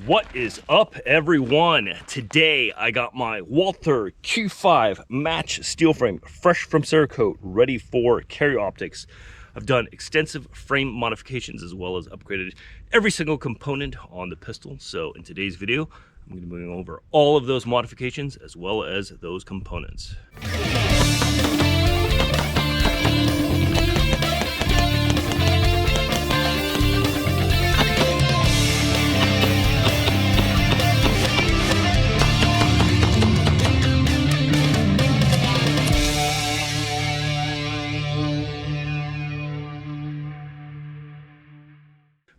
What is up, everyone? Today I got my Walther Q5 match steel frame fresh from Cerakote, ready for carry optics. I've done extensive frame modifications as well as upgraded every single component on the pistol. So in today's video, I'm going to be going over all of those modifications as well as those components.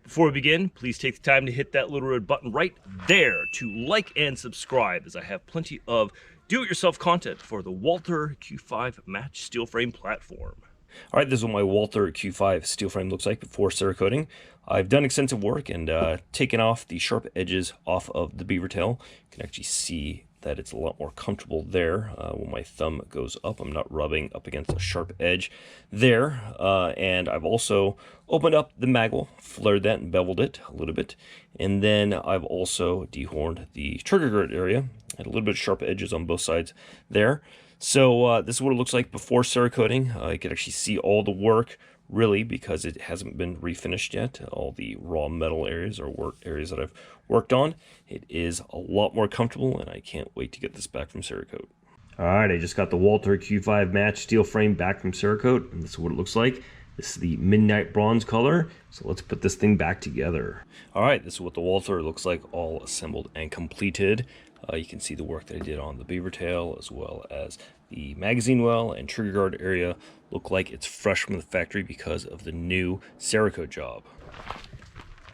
Before we begin, please take the time to hit that little red button right there to like and subscribe, as I have plenty of do-it-yourself content for the Walther Q5 match steel frame platform. All right, this is what my Walther Q5 steel frame looks like before Cerakoting. I've done extensive work and taken off the sharp edges off of the beaver tail. You can actually see that it's a lot more comfortable there. When my thumb goes up, I'm not rubbing up against a sharp edge there. And I've also opened up the magwell, flared that and beveled it a little bit. And then I've also dehorned the trigger guard area. Had a little bit of sharp edges on both sides there. So this is what it looks like before Cerakoting. You can actually see all the work, really, because it hasn't been refinished yet. All the raw metal areas or areas that I've worked on. It is a lot more comfortable, and I can't wait to get this back from Cerakote. All right, I just got the Walther Q5 match steel frame back from Cerakote, and this is what it looks like. This is the midnight bronze color, so let's put this thing back together. All right, this is what the Walther looks like, all assembled and completed. You can see the work that I did on the beaver tail, as well as the magazine well and trigger guard area look like it's fresh from the factory because of the new Cerakote job.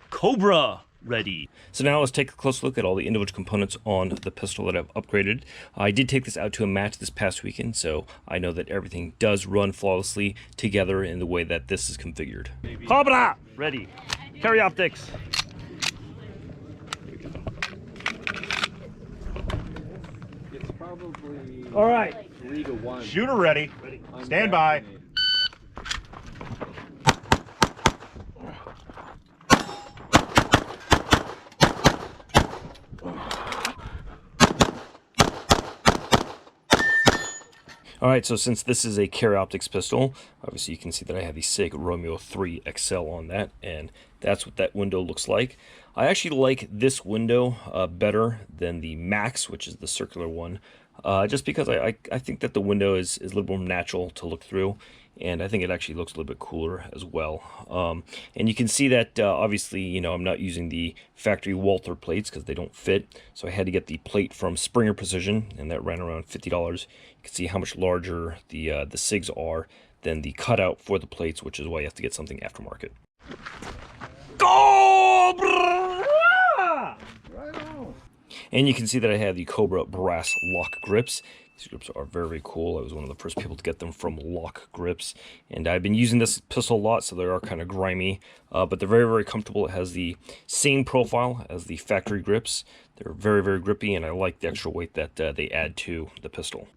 Cobra ready. So now let's take a close look at all the individual components on the pistol that I've upgraded. I did take this out to a match this past weekend, so I know that everything does run flawlessly together in the way that this is configured. Cobra ready. Carry optics. It's probably all right. 3 to 1. Shooter ready. Stand by. All right, so since this is a carry optics pistol, obviously you can see that I have the SIG Romeo 3 XL on that, and that's what that window looks like. I actually like this window better than the Max, which is the circular one, just because I think that the window is a little more natural to look through, and I think it actually looks a little bit cooler as well. And you can see that obviously, you know, I'm not using the factory Walther plates because they don't fit, so I had to get the plate from Springer Precision, and that ran around $50. You can see how much larger the SIGs are than the cutout for the plates, which is why you have to get something aftermarket. Cobra! Right on. And you can see that I have the Cobra brass lock grips. These grips are very, very cool. I was one of the first people to get them from Lock Grips. And I've been using this pistol a lot, so they are kind of grimy. But they're very, very comfortable. It has the same profile as the factory grips. They're very, very grippy, and I like the extra weight that they add to the pistol.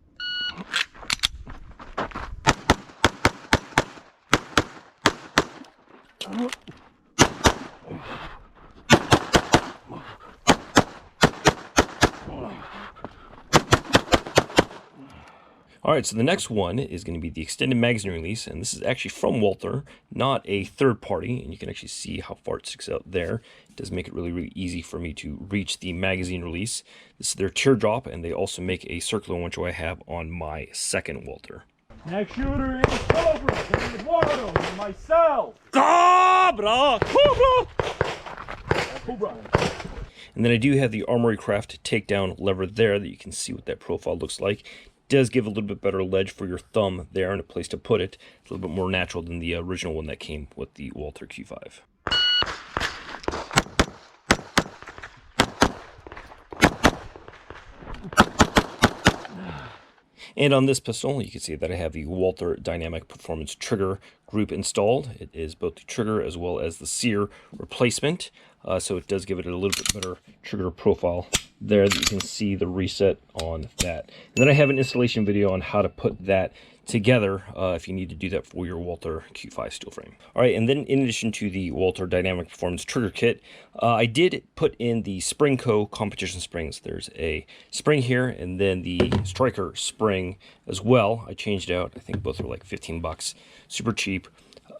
All right, so the next one is going to be the extended magazine release, and this is actually from Walther, not a third party, and you can actually see how far it sticks out there. It does make it really, really easy for me to reach the magazine release. This is their teardrop, and they also make a circular one, which I have on my second Walther. Next shooter is Cobra, and Eduardo, and myself. Cobra! Cobra! Cobra. And then I do have the Armory Craft takedown lever there that you can see what that profile looks like. It does give a little bit better ledge for your thumb there and a place to put it. It's a little bit more natural than the original one that came with the Walther Q5. And on this pistol, you can see that I have the Walther Dynamic Performance Trigger group installed. It is both the trigger as well as the sear replacement. So it does give it a little bit better trigger profile there that you can see the reset on that. And then I have an installation video on how to put that together if you need to do that for your Walther Q5 steel frame. All right, and then in addition to the Walther Dynamic Performance trigger kit, I did put in the Springco competition springs. There's a spring here and then the striker spring as well. I changed out, I think both were like 15 bucks, super cheap.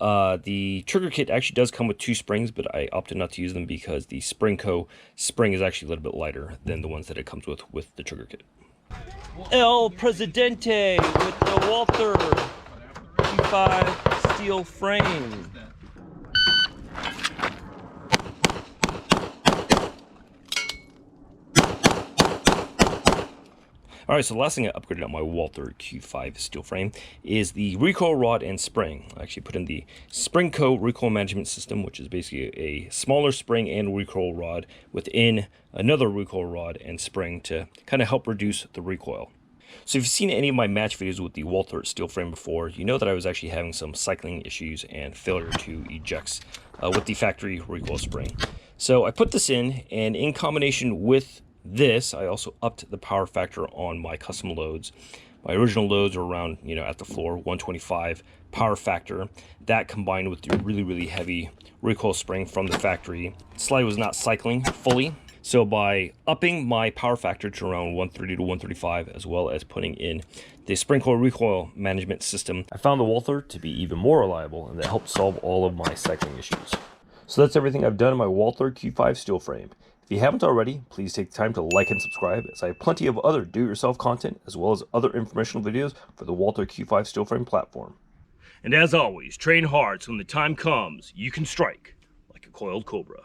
The trigger kit actually does come with 2 springs, but I opted not to use them because the Springco spring is actually a little bit lighter than the ones that it comes with the trigger kit. El Presidente with the Walther Q5 steel frame. All right, so the last thing I upgraded on my Walther Q5 steel frame is the recoil rod and spring. I actually put in the Springco recoil management system, which is basically a smaller spring and recoil rod within another recoil rod and spring to kind of help reduce the recoil. So if you've seen any of my match videos with the Walther steel frame before, you know that I was actually having some cycling issues and failure to ejects with the factory recoil spring. So I put this in, and in combination with this, I also upped the power factor on my custom loads. My original loads are around, at the floor, 125 power factor. That combined with the really heavy recoil spring from the factory, slide was not cycling fully. So by upping my power factor to around 130 to 135, as well as putting in the Springco recoil management system, I found the Walther to be even more reliable, and that helped solve all of my cycling issues. So that's everything I've done in my Walther Q5 steel frame. If you haven't already, please take the time to like and subscribe, as I have plenty of other do-it-yourself content, as well as other informational videos for the Walther Q5 steel frame platform. And as always, train hard so when the time comes, you can strike like a coiled cobra.